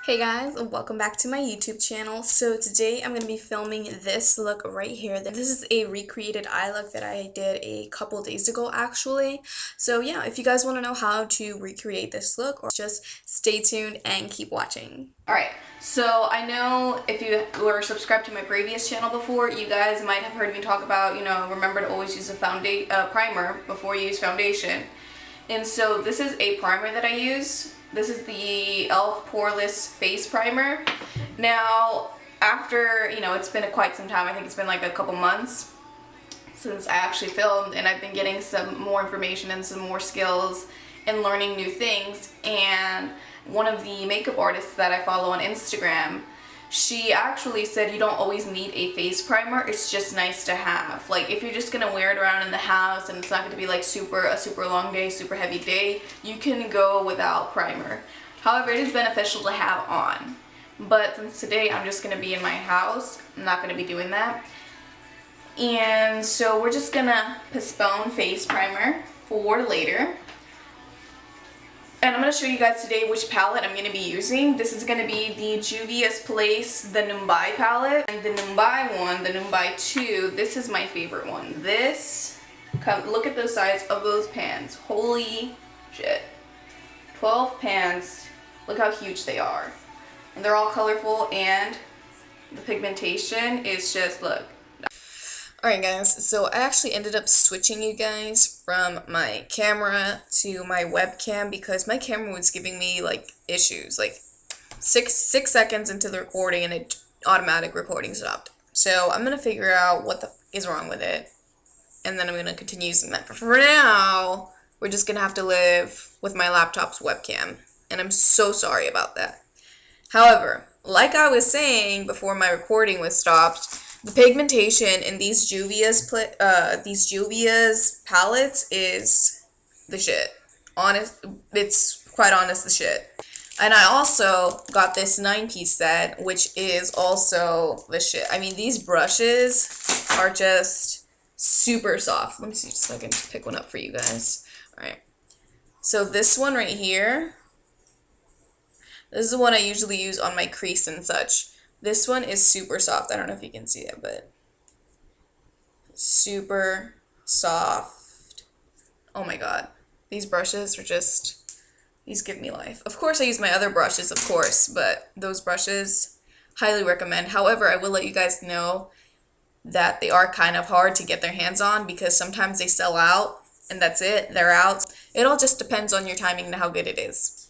Hey guys, welcome back to my YouTube channel. So today I'm going to be filming this look right here. This is a recreated eye look that I did a couple days ago actually. So yeah, if you guys want to know how to recreate this look, or just stay tuned and keep watching. Alright, so I know if you were subscribed to my previous channel before, you guys might have heard me talk about, remember to always use a primer before you use foundation. And so this is a primer that I use. This is the e.l.f. Poreless Face Primer. Now, after, it's been quite some time, I think it's been like a couple months since I actually filmed, and I've been getting some more information and some more skills and learning new things. And one of the makeup artists that I follow on Instagram, she actually said you don't always need a face primer, it's just nice to have. Like if you're just gonna wear it around in the house and it's not gonna be like a super long day, super heavy day, you can go without primer. However, it is beneficial to have on. But since today I'm just gonna be in my house, I'm not gonna be doing that. And so we're just gonna postpone face primer for later. And I'm going to show you guys today which palette I'm going to be using. This is going to be the Juvia's Place, the Nubian palette. And the Nubian one, the Nubian 2, this is my favorite one. This, look at the size of those pans. Holy shit. 12 pans. Look how huge they are. And they're all colorful, and the pigmentation is just, look. Alright guys, so I actually ended up switching you guys from my camera to my webcam because my camera was giving me like issues, like six seconds into the recording and it automatic recording stopped. So I'm gonna figure out what the is wrong with it, and then I'm gonna continue using that. But for now, we're just gonna have to live with my laptop's webcam, and I'm so sorry about that. However, like I was saying before my recording was stopped, the pigmentation in these Juvia's palettes is the shit. It's quite honest the shit. And I also got this 9-piece set, which is also the shit. I mean, these brushes are just super soft. Let me see if I can pick one up for you guys. Alright. So this one right here, this is the one I usually use on my crease and such. This one is super soft. I don't know if you can see it, but super soft. Oh my god. These brushes are just, these give me life. Of course I use my other brushes, of course, but those brushes, highly recommend. However, I will let you guys know that they are kind of hard to get their hands on because sometimes they sell out and that's it, they're out. It all just depends on your timing and how good it is.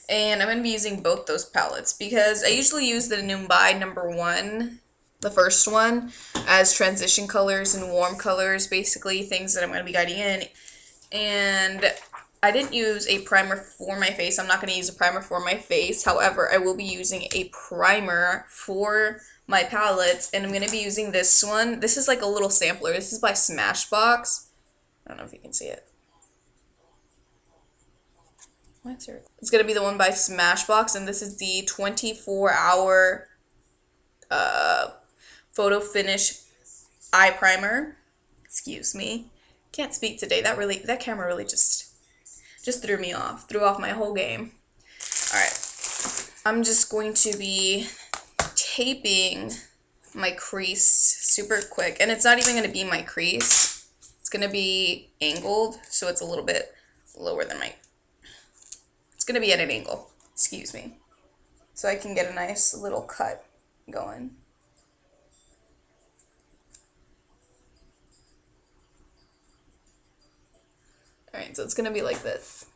And I'm going to be using both those palettes because I usually use the Nubian #1, the first one, as transition colors and warm colors, basically things that I'm going to be guiding in. And I didn't use a primer for my face. I'm not going to use a primer for my face. However, I will be using a primer for my palettes, and I'm going to be using this one. This is like a little sampler. This is by Smashbox. I don't know if you can see it. It's going to be the one by Smashbox, and this is the 24-hour photo finish eye primer. Excuse me. Can't speak today. That camera really just threw me off. Threw off my whole game. Alright. I'm just going to be taping my crease super quick. And it's not even going to be my crease. It's going to be angled, so it's a little bit lower than my... It's going to be at an angle, excuse me, so I can get a nice little cut going. Alright, so it's going to be like this.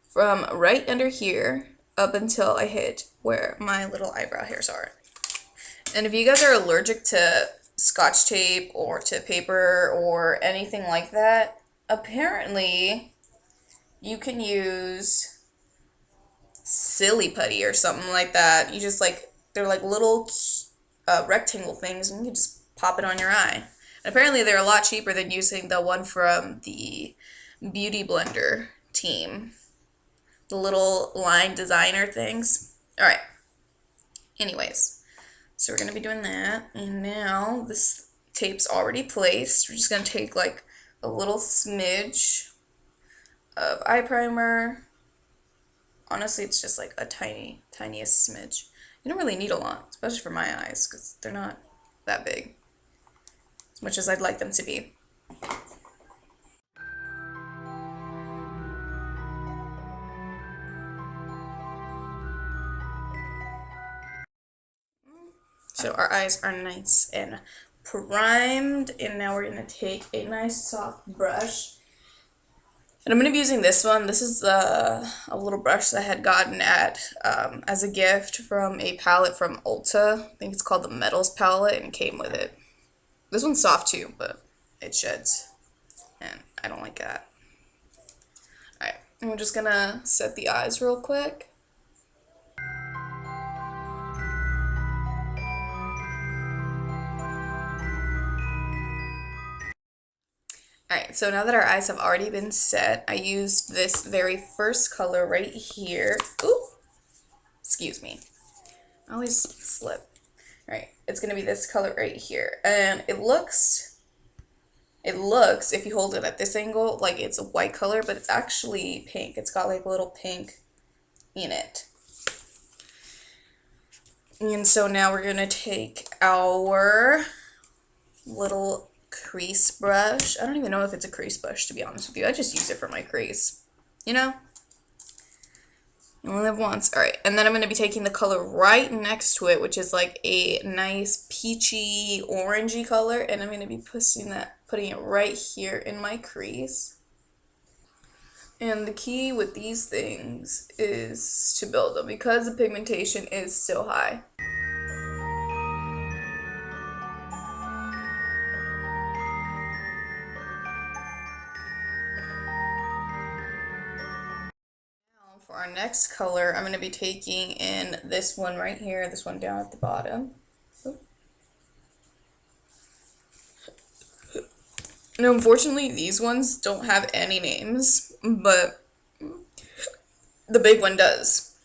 From right under here up until I hit where my little eyebrow hairs are. And if you guys are allergic to Scotch tape or to paper or anything like that, apparently you can use silly putty or something like that. You just they're like little rectangle things, and you can just pop it on your eye. And apparently they're a lot cheaper than using the one from the Beauty Blender team, the little line designer things. Alright, anyways, so we're gonna be doing that, and now this tape's already placed. We're just gonna take like a little smidge of eye primer honestly, it's just like a tiniest smidge. You don't really need a lot, especially for my eyes, because they're not that big, as much as I'd like them to be. So our eyes are nice and primed, and now we're going to take a nice soft brush. And I'm going to be using this one. This is a little brush that I had gotten at as a gift from a palette from Ulta. I think it's called the Metals palette, and it came with it. This one's soft too, but it sheds, and I don't like that. Alright, and we're just going to set the eyes real quick. Alright, so now that our eyes have already been set, I used this very first color right here. Ooh! Excuse me. I always slip. Alright, it's going to be this color right here. And it looks, if you hold it at this angle, like it's a white color, but it's actually pink. It's got like a little pink in it. And so now we're going to take our little crease brush. I don't even know if it's a crease brush, to be honest with you. I just use it for my crease. You know? You only live once. Alright, and then I'm going to be taking the color right next to it, which is like a nice peachy, orangey color, and I'm going to be putting it right here in my crease. And the key with these things is to build them because the pigmentation is so high. For our next color, I'm going to be taking in this one right here, this one down at the bottom. Now, unfortunately, these ones don't have any names, but the big one does.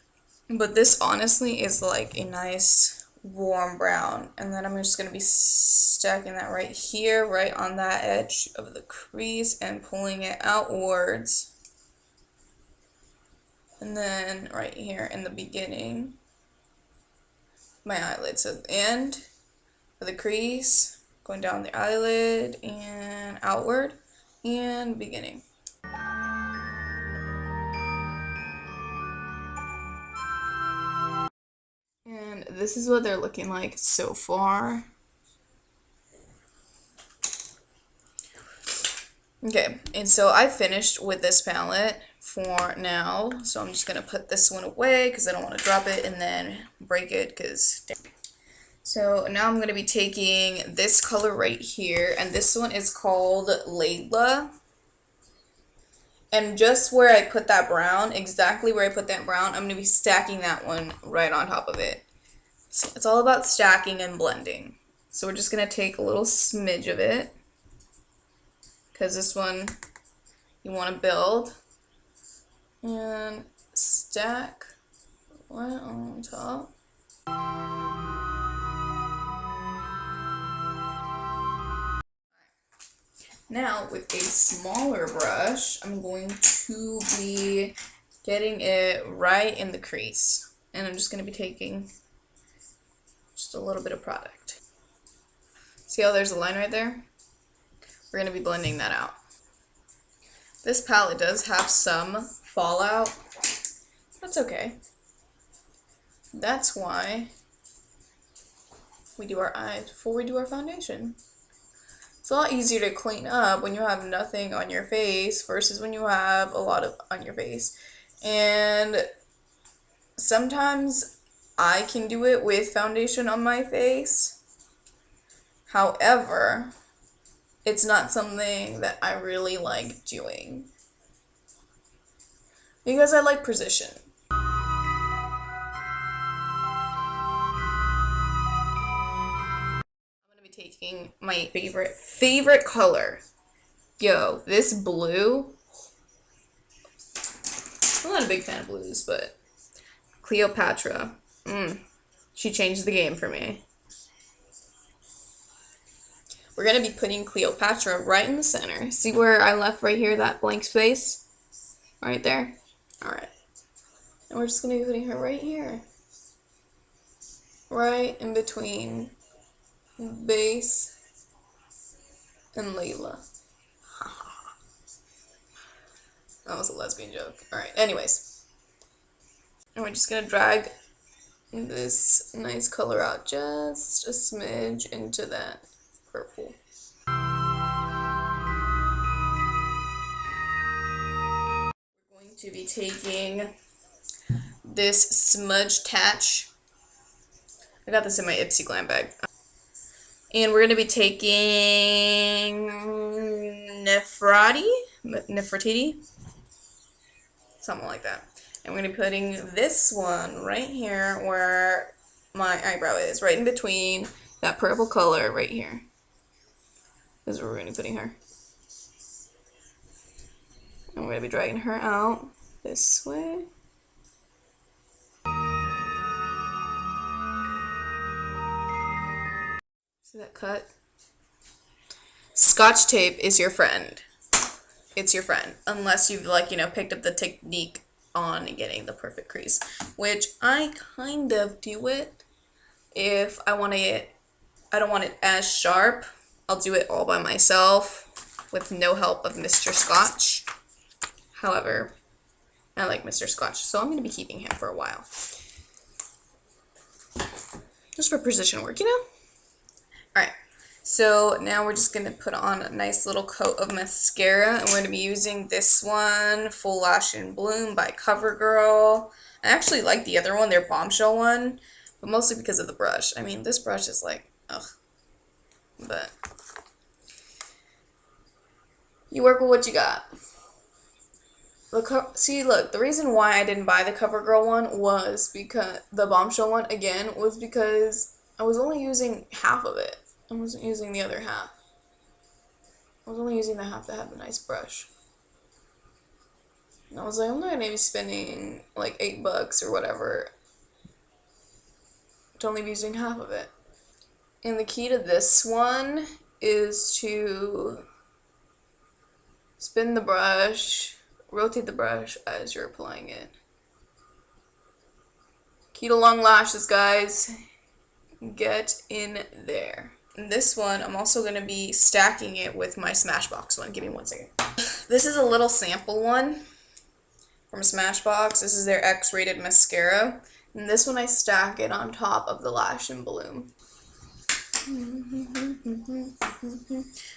But this honestly is like a nice warm brown. And then I'm just going to be stacking that right here, right on that edge of the crease and pulling it outwards. And then right here in the beginning, my eyelid. So the end of the crease, going down the eyelid and outward, and beginning. And this is what they're looking like so far. Okay, and so I finished with this palette for now, so I'm just going to put this one away because I don't want to drop it and then break it. So now I'm going to be taking this color right here, and this one is called Layla. And just where I put that brown, exactly where I put that brown, I'm going to be stacking that one right on top of it. So it's all about stacking and blending. So we're just going to take a little smidge of it, because this one you want to build, and stack right on top. Now with a smaller brush, I'm going to be getting it right in the crease, and I'm just going to be taking just a little bit of product. See how there's a line right there? We're going to be blending that out. This palette does have some fallout. That's okay. That's why we do our eyes before we do our foundation. It's a lot easier to clean up when you have nothing on your face versus when you have a lot on your face. And sometimes I can do it with foundation on my face. However, it's not something that I really like doing because I like precision. I'm gonna be taking my favorite color. Yo, this blue. I'm not a big fan of blues, but Cleopatra. She changed the game for me. We're going to be putting Cleopatra right in the center. See where I left right here, that blank space? Right there? Alright. And we're just going to be putting her right here. Right in between base and Layla. That was a lesbian joke. Alright, anyways. And we're just going to drag this nice color out just a smidge into that purple. We're going to be taking this smudge tatch. I got this in my Ipsy Glam bag. And we're going to be taking Nefertiti, something like that. And we're going to be putting this one right here where my eyebrow is, right in between that purple color right here. This is where we're going to be putting her. And we're going to be dragging her out this way. See that cut? Scotch tape is your friend. It's your friend. Unless you've, like, you know, picked up the technique on getting the perfect crease. Which I kind of do it if I want it, I don't want it as sharp. I'll do it all by myself with no help of Mr. Scotch. However, I like Mr. Scotch, so I'm going to be keeping him for a while. Just for precision work, you know? Alright, so now we're just going to put on a nice little coat of mascara, and we're going to be using this one, Full Lash in Bloom by CoverGirl. I actually like the other one, their Bombshell one, but mostly because of the brush. I mean, this brush is like, ugh. But you work with what you got. See, look, the reason why I didn't buy the CoverGirl one was because, the Bombshell one, again, was because I was only using half of it. I wasn't using the other half. I was only using the half that had the nice brush. And I was like, I'm not going to be spending like $8 or whatever to only be using half of it. And the key to this one is to spin the brush, rotate the brush as you're applying it. Key to long lashes, guys. Get in there. And this one, I'm also going to be stacking it with my Smashbox one. Give me 1 second. This is a little sample one from Smashbox. This is their X-rated mascara. And this one I stack it on top of the Lash in Bloom.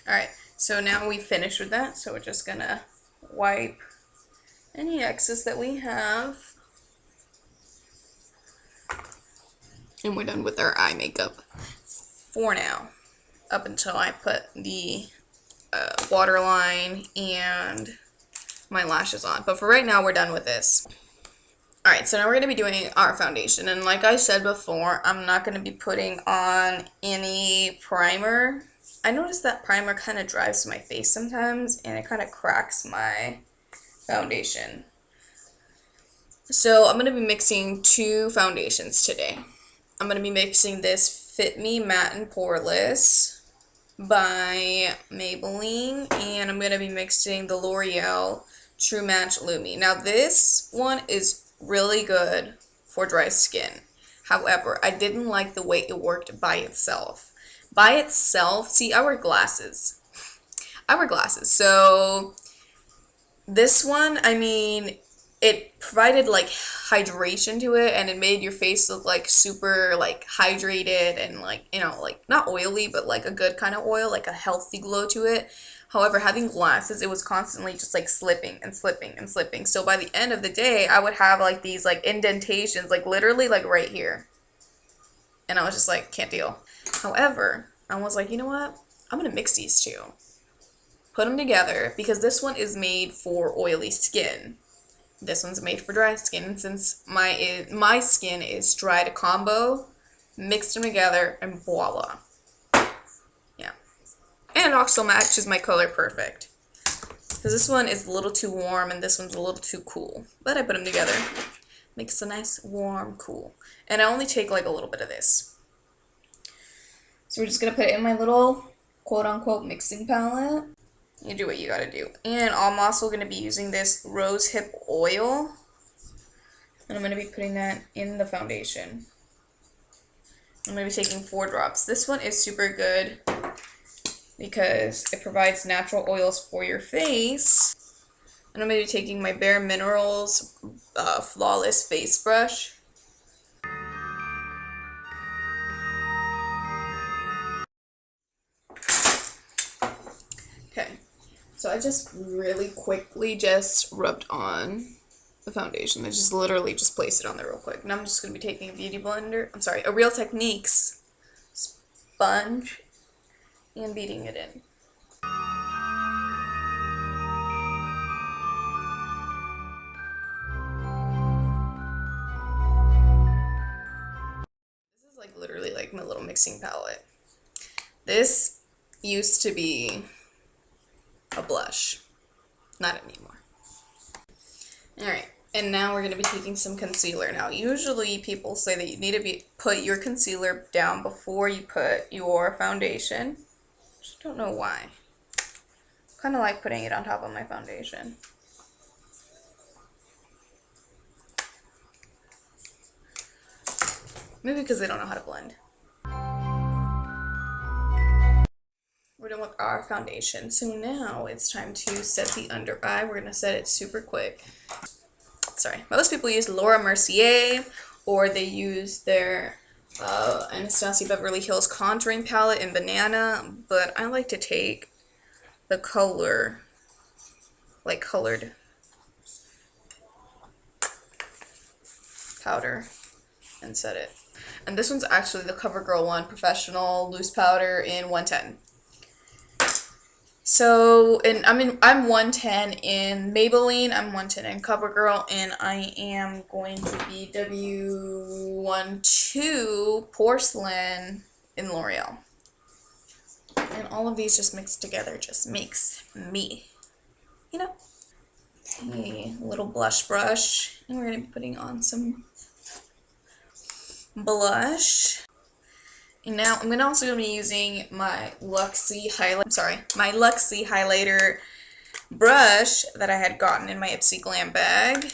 Alright, so now we finished with that. So we're just going to wipe any excess that we have. And we're done with our eye makeup for now, up until I put the waterline and my lashes on. But for right now, we're done with this. Alright, so now we're going to be doing our foundation. And like I said before, I'm not going to be putting on any primer. I noticed that primer kind of dries to my face sometimes, and it kind of cracks my foundation. So I'm going to be mixing 2 foundations today. I'm going to be mixing this Fit Me Matte and Poreless by Maybelline, and I'm going to be mixing the L'Oreal True Match Lumi. Now this one is really good for dry skin. However, I didn't like the way it worked by itself. By itself, see, I wear glasses. So this one, I mean, it provided like hydration to it, and it made your face look like super like hydrated and like, you know, like not oily, but like a good kind of oil, like a healthy glow to it. However, having glasses, it was constantly just like slipping and slipping and slipping. So by the end of the day, I would have like these like indentations, like literally like right here. And I was just like, can't deal. However, I was like, you know what? I'm going to mix these 2. Put them together, because this one is made for oily skin. This one's made for dry skin. Since my skin is dry to combo, mix them together and voila. Yeah. And it also matches my color perfect. Because this one is a little too warm and this one's a little too cool. But I put them together. Makes a nice warm cool. And I only take like a little bit of this. So we're just going to put it in my little quote-unquote mixing palette. You do what you gotta do. And I'm also going to be using this rose hip oil. And I'm going to be putting that in the foundation. I'm going to be taking 4 drops. This one is super good because it provides natural oils for your face. And I'm going to be taking my Bare Minerals Flawless Face Brush. Okay, so I just really quickly just rubbed on the foundation. I just literally just placed it on there real quick. Now I'm just going to be taking a beauty blender, a Real Techniques sponge and beating it in. This is like literally like my little mixing palette. This used to be a blush, not anymore. Alright, and now we're going to be taking some concealer. Now, usually people say that you need to put your concealer down before you put your foundation. I just don't know why. Kind of like putting it on top of my foundation. Maybe because I don't know how to blend. We're done with our foundation. So now it's time to set the under eye. We're going to set it super quick. Sorry. Most people use Laura Mercier, or they use their Anastasia Beverly Hills contouring palette in Banana, but I like to take the color, like colored powder and set it. And this one's actually the CoverGirl one, Professional Loose Powder in 110. So, and I'm 110 in Maybelline, I'm 110 in CoverGirl, and I am going to be W12 Porcelain in L'Oreal. And all of these just mixed together just makes me, you know. Okay, a little blush brush, and we're going to be putting on some blush. And now I'm also going to be using my Luxie highlighter brush that I had gotten in my Ipsy Glam bag.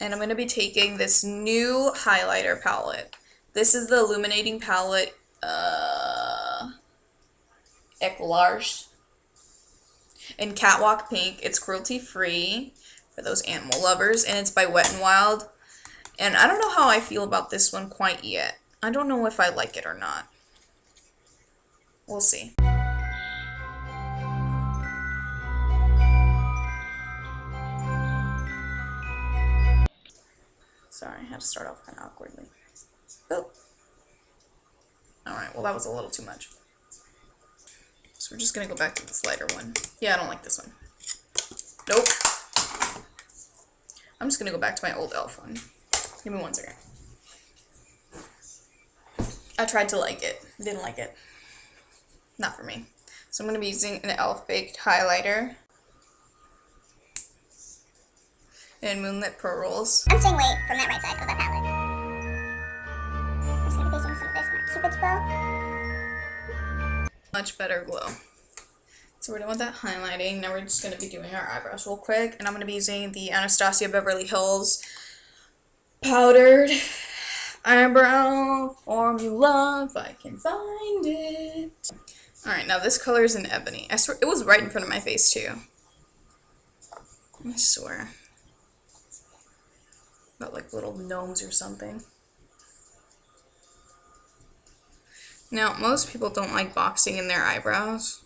And I'm going to be taking this new highlighter palette. This is the Illuminating Palette Eclarge in Catwalk Pink. It's cruelty free for those animal lovers, and it's by Wet n Wild. And I don't know how I feel about this one quite yet. I don't know if I like it or not. We'll see. Sorry, I had to start off kind of awkwardly. Oh. Alright, well that was a little too much. So we're just going to go back to this lighter one. Yeah, I don't like this one. Nope. I'm just going to go back to my old e.l.f. one. Give me 1 second. I tried to like it. Didn't like it. Not for me. So I'm going to be using an e.l.f. Baked highlighter and Moonlit Pearls. I'm staying away from that right side of that palette. I'm just going to be facing some of this Cupid's bow. Much better glow. So we're done with that highlighting. Now we're just going to be doing our eyebrows real quick. And I'm going to be using the Anastasia Beverly Hills powdered eyebrow formula, if I can find it. Alright, now this color is in Ebony. I swear, it was right in front of my face too. I swear. Got like little gnomes or something. Now, most people don't like boxing in their eyebrows.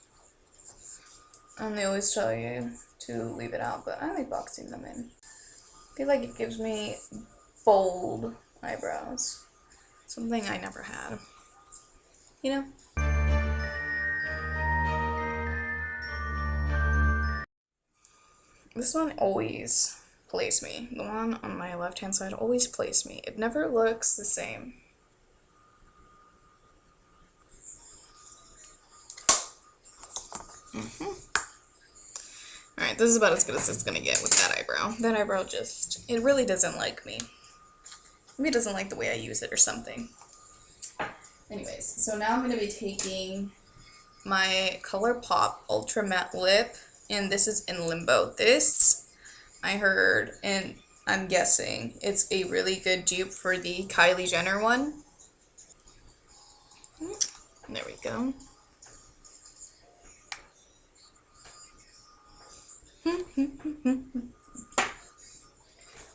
And they always tell you to leave it out, but I like boxing them in. I feel like it gives me bold eyebrows. Something I never had. You know? This one always plays me. The one on my left-hand side always plays me. It never looks the same. Alright, this is about as good as it's gonna get with that eyebrow. That eyebrow just, it really doesn't like me. Maybe it doesn't like the way I use it or something. Anyways, so now I'm gonna be taking my ColourPop Ultra Matte Lip, and this is in Limbo. This, I heard, and I'm guessing it's a really good dupe for the Kylie Jenner one. There we go.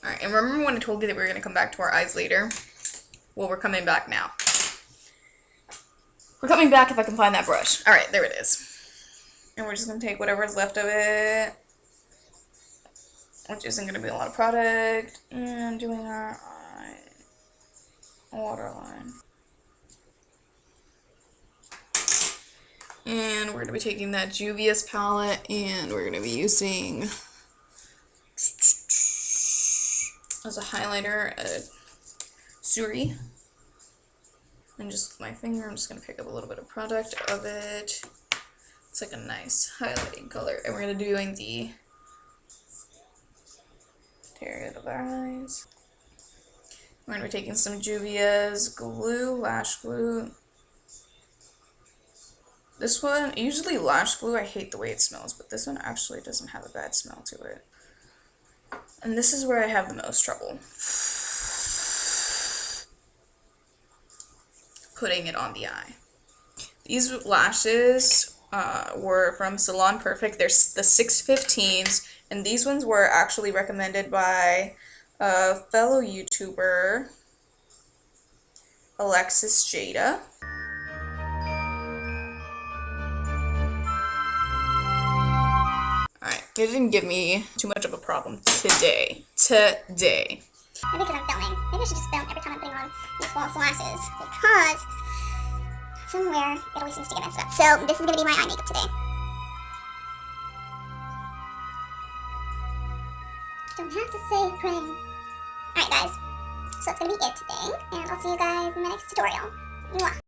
Alright, and remember when I told you that we were going to come back to our eyes later? Well, we're coming back now. We're coming back if I can find that brush. Alright, there it is. And we're just going to take whatever's left of it, which isn't going to be a lot of product, and doing our eye waterline. And we're going to be taking that Juvia's palette, and we're going to be using, as a highlighter, a Suri. And just with my finger, I'm just going to pick up a little bit of product of it. It's like a nice highlighting color. And we're going to be doing the area of our eyes. We're going to be taking some Juvia's glue, lash glue. This one, usually lash glue, I hate the way it smells, but this one actually doesn't have a bad smell to it. And this is where I have the most trouble putting it on the eye. These lashes were from Salon Perfect. They're the 615s, and these ones were actually recommended by a fellow YouTuber, Alexis Jada. Alright, it didn't give me too much of a problem today. Maybe because I'm filming. Maybe I should just film every time I'm putting on these false lashes, because somewhere it always seems to get messed up. So this is going to be my eye makeup today. Don't have to say praying. Alright guys, so that's going to be it today, and I'll see you guys in the next tutorial. Mwah.